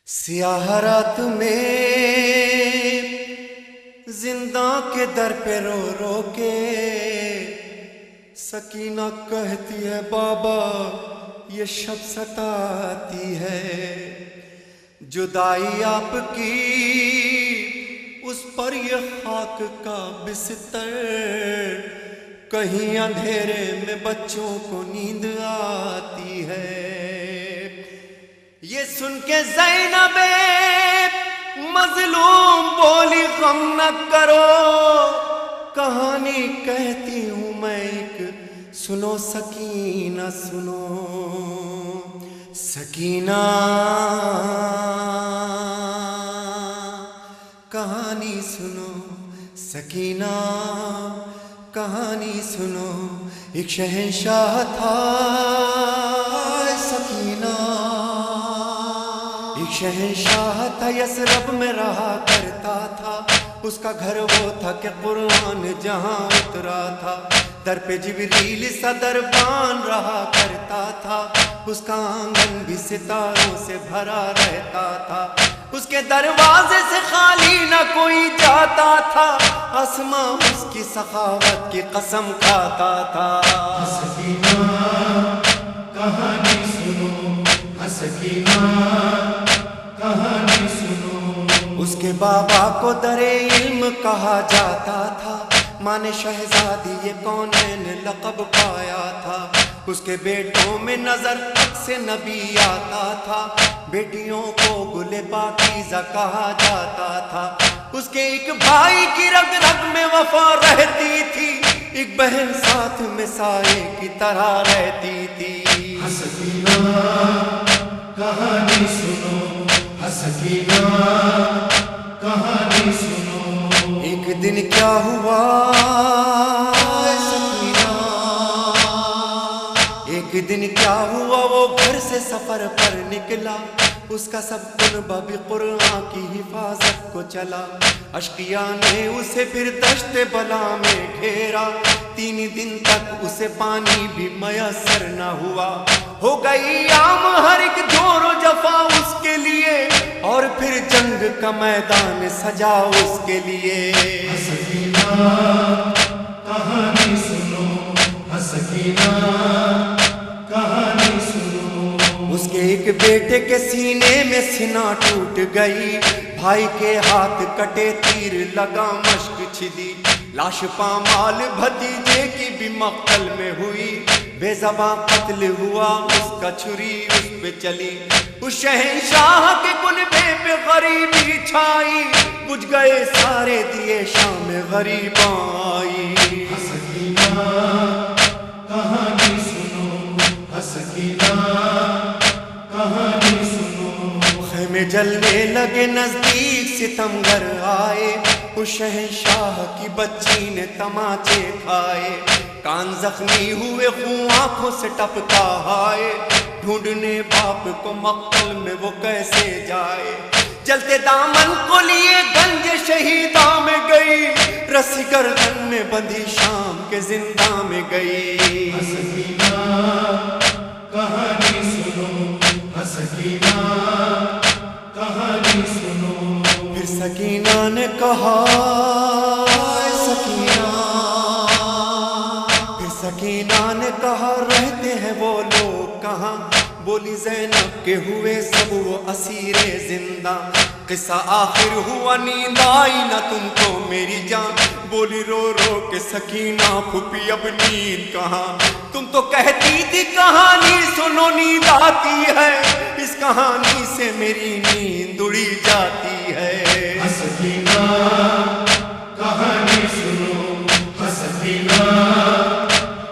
سیاہ رات میں زندہ کے در پہ رو رو کے سکینہ کہتی ہے بابا یہ شب ستاتی ہے، جدائی آپ کی اس پر یہ خاک کا بستر، کہیں اندھیرے میں بچوں کو نیند آتی ہے۔ یہ سن کے زینب مظلوم بولی غم نہ کرو، کہانی کہتی ہوں میں ایک، سنو سکینہ سنو سکینہ، کہانی سنو سکینہ، کہانی سنو۔ ایک شہنشاہ تھا سکینہ، ایک شہنشاہ تھا یثرب میں رہا کرتا تھا، اس کا گھر وہ تھا کہ قرآن جہاں اترا تھا، در پہ جبریل سا دربان رہا کرتا تھا، اس کا آنگن بھی ستاروں سے بھرا رہتا تھا، اس کے دروازے سے خالی نہ کوئی جاتا تھا، آسماں اس کی سخاوت کی قسم کھاتا تھا۔ سکینہ کہانی سنو، سکینہ کہانی سنو۔ اس کے بابا کو در علم کہا جاتا تھا، ماں نے شہزادی یہ کونین لقب پایا تھا، اس کے بیٹوں میں نظر سے نبی آتا تھا، بیٹیوں کو گل پاکیزہ کہا جاتا تھا، اس کے ایک بھائی کی رگ رگ میں وفا رہتی تھی، ایک بہن ساتھ میں سائے کی طرح رہتی تھی۔ سکینہ کہانی سنو، سکینہ کہانی سنو۔ ایک دن کیا ہوا سکینہ، ایک دن کیا ہوا، وہ گھر سے سفر پر نکلا، اس کا سب کنبہ بھی قرآن کی حفاظت کو چلا، اشقیاء نے اسے پھر دشت بلا میں گھیرا، 3 دن تک اسے پانی بھی میسر نہ ہوا، ہو گئی عام ہر ایک جور و جفا اس کے لیے، اور پھر جنگ کا میدان سجا اس کے لیے۔ سکینہ کہانی سنو، سکینہ کہانی سنو۔ اس کے ایک بیٹے کے سینے میں سینہ ٹوٹ گئی، بھائی کے ہاتھ کٹے تیر لگا مشک چھدی، لاش پامال بھتیجے کی بھی مقتل میں ہوئی، بے زباں قتل ہوا اس کا چھری اس پہ چلی، اس شہنشاہ کے کنبے پہ غریبی چھائی، بجھ گئے سارے دیے شام غریباں آئی۔ سکینہ کہانی سنو، سکینہ کہانی سنو۔ خیمے جلنے لگے نزدیک ستمگر آئے، اس شہنشاہ کی بچی نے تماچے کھائے، کان زخمی ہوئے خون آنکھوں سے ٹپکا ہائے، ڈھونڈنے باپ کو مقتل میں وہ کیسے جائے، جلتے دامن کو لیے گنج شہیداں میں گئی، رسی گردن میں بندھی شام کے زندہ میں گئی۔ سکینہ کہانی سنو، سکینہ کہانی سنو۔ پھر سکینہ نے کہا سکینہ، پھر سکینہ نے کہا رہتے ہیں وہ لوگ کہاں، بولی زینب کے ہوئے سب وہ اسیر زندہ، قصہ آخر ہوا نیند آئی نہ تم کو میری جان، بولی رو رو کے سکینہ پھپھی اب نیند کہاں، تم تو کہتی تھی کہانی سنو نیند آتی ہے، اس کہانی سے میری نیند اڑی جاتی ہے۔ سکینہ کہانی سنو، سکینہ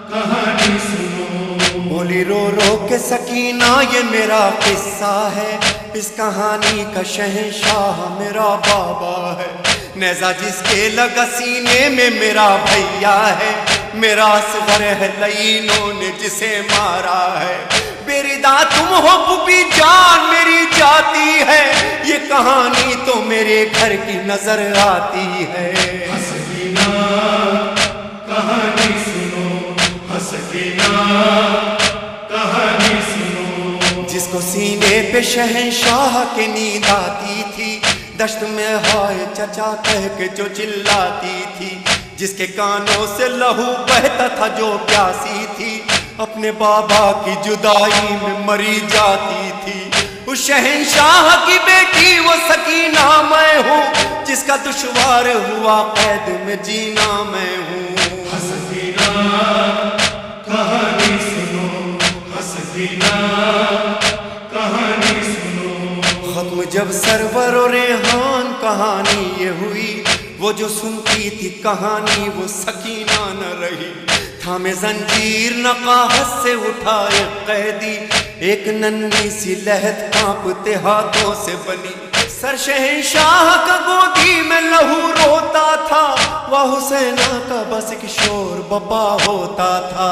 کہانی سنو۔ بولی رو رو کے سکینہ یہ میرا قصہ ہے، اس کہانی کا شہنشاہ میرا بابا ہے، نیزہ جس کے لگا سینے میں میرا بھیا ہے، میرا اصغر ہے لعینوں نے جسے مارا ہے، بیردا تم ہو پھوپھی جان میری جاتی ہے، یہ کہانی تو میرے گھر کی نظر آتی ہے۔ سکینہ کہانی سنو، سکینہ کہانی سنو۔ جس کو سینے پہ شہنشاہ کے نیند آتی تھی، دشت میں ہائے چچا کہہ کے جو چلاتی تھی، جس کے کانوں سے لہو بہتا تھا جو پیاسی تھی، اپنے بابا کی جدائی میں مری جاتی تھی۔ اس شہنشاہ کی بیٹی وہ سکینہ میں ہوں، جس کا دشوار ہوا قید میں جینا میں ہوں۔ سکینہ کہانی سنو، سکینہ کہانی سنو۔ ختم جب سرور و ریحان کہانی یہ ہوئی، وہ جو سنتی تھی کہانی وہ سکینہ نہ رہی۔ تھامے زنجیر نقاہت سے اٹھائے قیدی، ایک ننھی سی لہت کانپتے ہاتھوں سے بنی، سر شہنشاہ کا گودی میں لہو روتا تھا، وہ حسینہ کا بس ایک شور بپا ہوتا تھا۔